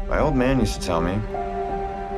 My old man used to tell me,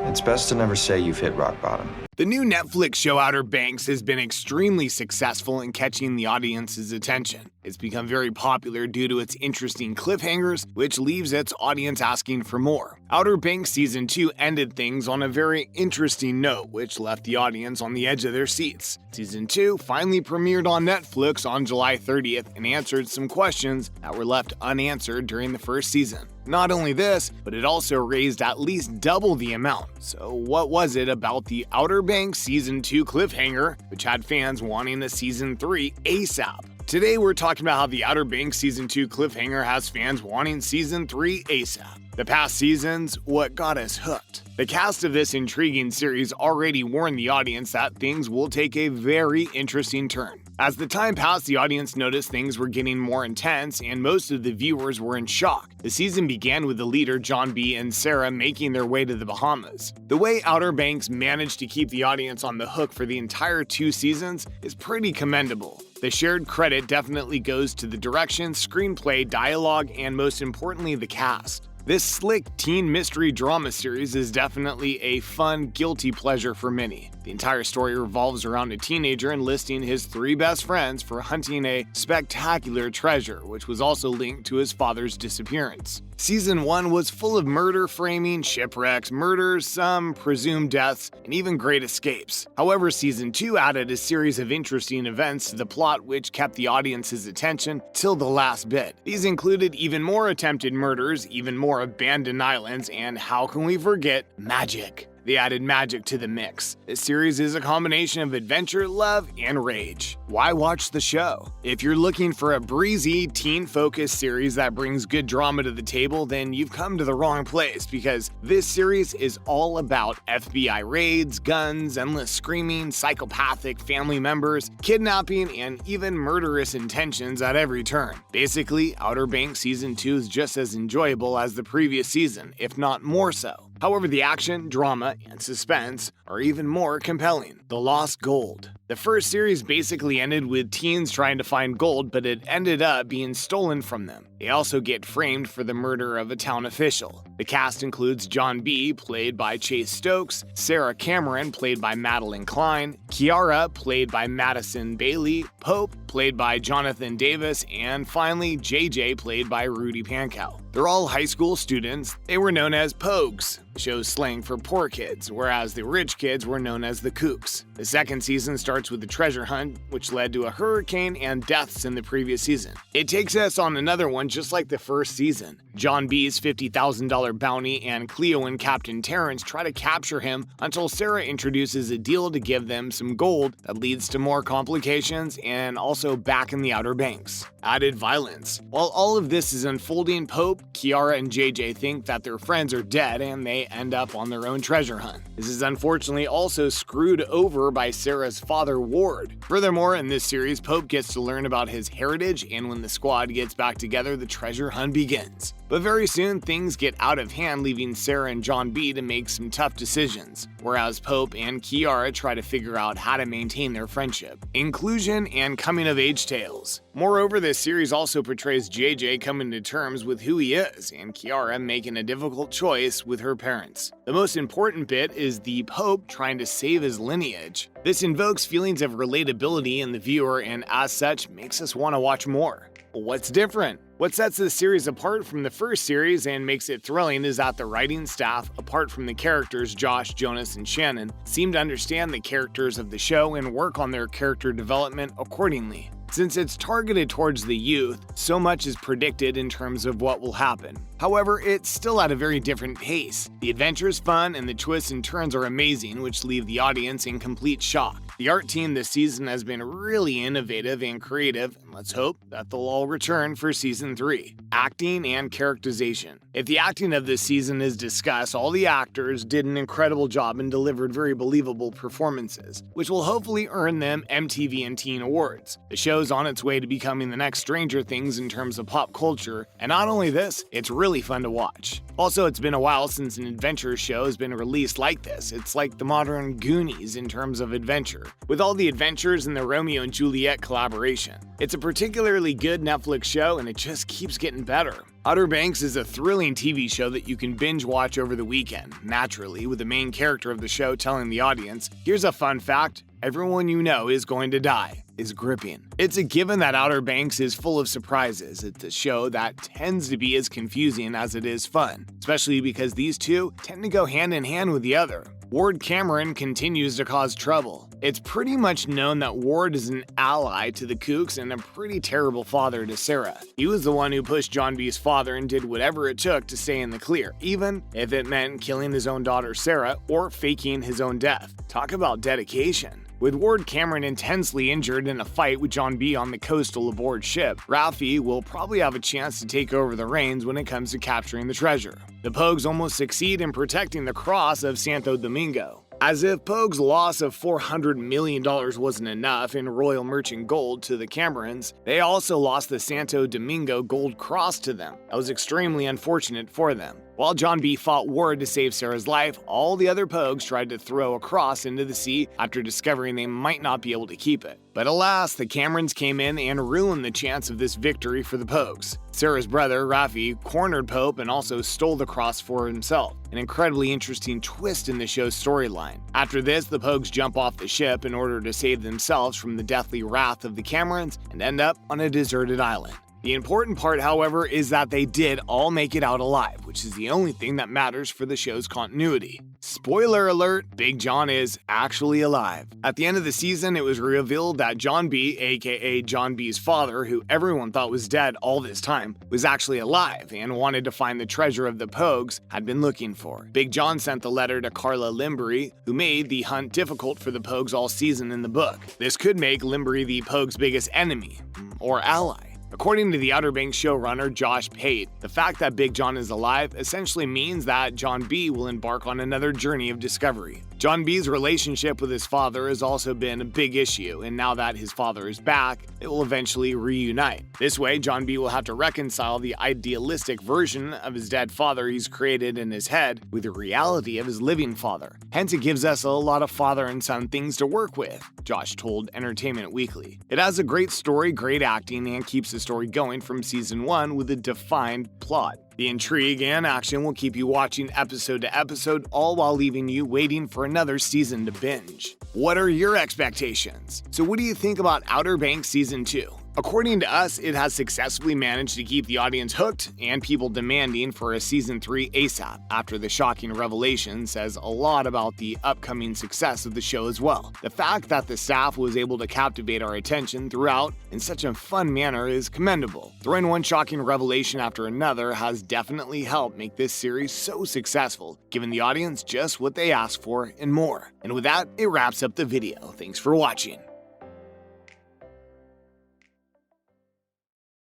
it's best to never say you've hit rock bottom. The new Netflix show Outer Banks has been extremely successful in catching the audience's attention. It's become very popular due to its interesting cliffhangers, which leaves its audience asking for more. Outer Banks Season 2 ended things on a very interesting note, which left the audience on the edge of their seats. Season 2 finally premiered on Netflix on July 30th and answered some questions that were left unanswered during the first season. Not only this, but it also raised at least double the amount. So what was it about the Outer Banks Season 2 cliffhanger, which had fans wanting a Season 3 ASAP? Today we're talking about how the Outer Banks Season 2 cliffhanger has fans wanting Season 3 ASAP. The past seasons, what got us hooked. The cast of this intriguing series already warned the audience that things will take a very interesting turn. As the time passed, the audience noticed things were getting more intense, and most of the viewers were in shock. The season began with the leader John B. and Sarah making their way to the Bahamas. The way Outer Banks managed to keep the audience on the hook for the entire 2 seasons is pretty commendable. The shared credit definitely goes to the direction, screenplay, dialogue, and most importantly, the cast. This slick teen mystery drama series is definitely a fun, guilty pleasure for many. The entire story revolves around a teenager enlisting his 3 best friends for hunting a spectacular treasure, which was also linked to his father's disappearance. Season 1 was full of murder, framing, shipwrecks, murders, some presumed deaths, and even great escapes. However, Season 2 added a series of interesting events to the plot which kept the audience's attention till the last bit. These included even more attempted murders, even more abandoned islands, and how can we forget magic? They added magic to the mix. This series is a combination of adventure, love, and rage. Why watch the show? If you're looking for a breezy, teen-focused series that brings good drama to the table, then you've come to the wrong place, because this series is all about FBI raids, guns, endless screaming, psychopathic family members, kidnapping, and even murderous intentions at every turn. Basically, Outer Banks Season 2 is just as enjoyable as the previous season, if not more so. However, the action, drama, and suspense are even more compelling. The Lost Gold. The first series basically ended with teens trying to find gold, but it ended up being stolen from them. They also get framed for the murder of a town official. The cast includes John B., played by Chase Stokes, Sarah Cameron, played by Madeline Klein, Kiara, played by Madison Bailey, Pope, played by Jonathan Davis, and finally JJ, played by Rudy Pankow. They're all high school students. They were known as Pogues, the show's slang for poor kids, whereas the rich kids were known as the Kooks. The second season starts with the treasure hunt, which led to a hurricane and deaths in the previous season. It takes us on another one just like the first season. John B's $50,000 bounty and Cleo and Captain Terrence try to capture him until Sarah introduces a deal to give them some gold that leads to more complications and also back in the Outer Banks. Added violence. While all of this is unfolding, Pope, Kiara, and JJ think that their friends are dead and they end up on their own treasure hunt. This is unfortunately also screwed over by Sarah's father, Ward. Furthermore, in this series, Pope gets to learn about his heritage, and when the squad gets back together, the treasure hunt begins. But very soon, things get out of hand, leaving Sarah and John B. to make some tough decisions, whereas Pope and Kiara try to figure out how to maintain their friendship. Inclusion and coming-of-age tales. Moreover, this series also portrays JJ coming to terms with who he is, and Kiara making a difficult choice with her parents. The most important bit is the Pope trying to save his lineage. This invokes feelings of relatability in the viewer, and as such, makes us want to watch more. What's different? What sets this series apart from the first series and makes it thrilling is that the writing staff, apart from the characters Josh, Jonas, and Shannon, seem to understand the characters of the show and work on their character development accordingly. Since it's targeted towards the youth, so much is predicted in terms of what will happen. However, it's still at a very different pace. The adventure is fun and the twists and turns are amazing, which leave the audience in complete shock. The art team this season has been really innovative and creative, and let's hope that they'll all return for Season 3. Acting and characterization. If the acting of this season is discussed, all the actors did an incredible job and delivered very believable performances, which will hopefully earn them MTV and Teen Awards. The show's on its way to becoming the next Stranger Things in terms of pop culture, and not only this, it's really fun to watch. Also, it's been a while since an adventure show has been released like this. It's like the modern Goonies in terms of adventure, with all the adventures in the Romeo and Juliet collaboration. It's a particularly good Netflix show, and it just keeps getting better. Outer Banks is a thrilling TV show that you can binge watch over the weekend, naturally, with the main character of the show telling the audience, "Here's a fun fact, everyone you know is going to die," is gripping. It's a given that Outer Banks is full of surprises. It's a show that tends to be as confusing as it is fun, especially because these two tend to go hand in hand with the other. Ward Cameron continues to cause trouble. It's pretty much known that Ward is an ally to the Kooks and a pretty terrible father to Sarah. He was the one who pushed John B's father and did whatever it took to stay in the clear, even if it meant killing his own daughter Sarah or faking his own death. Talk about dedication. With Ward Cameron intensely injured in a fight with John B on the coastal aboard ship, Ralphie will probably have a chance to take over the reins when it comes to capturing the treasure. The Pogues almost succeed in protecting the cross of Santo Domingo. As if Pogues' loss of $400 million wasn't enough in Royal Merchant gold to the Camerons, they also lost the Santo Domingo gold cross to them. That was extremely unfortunate for them. While John B fought Ward to save Sarah's life, all the other Pogues tried to throw a cross into the sea after discovering they might not be able to keep it. But alas, the Camerons came in and ruined the chance of this victory for the Pogues. Sarah's brother, Ralphie, cornered Pope and also stole the cross for himself. An incredibly interesting twist in the show's storyline. After this, the Pogues jump off the ship in order to save themselves from the deathly wrath of the Camerons and end up on a deserted island. The important part, however, is that they did all make it out alive, which is the only thing that matters for the show's continuity. Spoiler alert, Big John is actually alive. At the end of the season, it was revealed that John B, aka John B's father, who everyone thought was dead all this time, was actually alive and wanted to find the treasure of the Pogues had been looking for. Big John sent the letter to Carla Limbrey, who made the hunt difficult for the Pogues all season in the book. This could make Limbrey the Pogues' biggest enemy, or ally. According to the Outer Banks showrunner Josh Pate, the fact that Big John is alive essentially means that John B will embark on another journey of discovery. John B's relationship with his father has also been a big issue, and now that his father is back, it will eventually reunite. This way, John B will have to reconcile the idealistic version of his dead father he's created in his head with the reality of his living father. Hence, it gives us a lot of father and son things to work with, Josh told Entertainment Weekly. It has a great story, great acting, and keeps the story going from season 1 with a defined plot. The intrigue and action will keep you watching episode to episode, all while leaving you waiting for another season to binge. What are your expectations? So what do you think about Outer Banks Season 2? According to us, it has successfully managed to keep the audience hooked and people demanding for a Season 3 ASAP, after the shocking revelation says a lot about the upcoming success of the show as well. The fact that the staff was able to captivate our attention throughout in such a fun manner is commendable. Throwing one shocking revelation after another has definitely helped make this series so successful, giving the audience just what they asked for and more. And with that, it wraps up the video. Thanks for watching.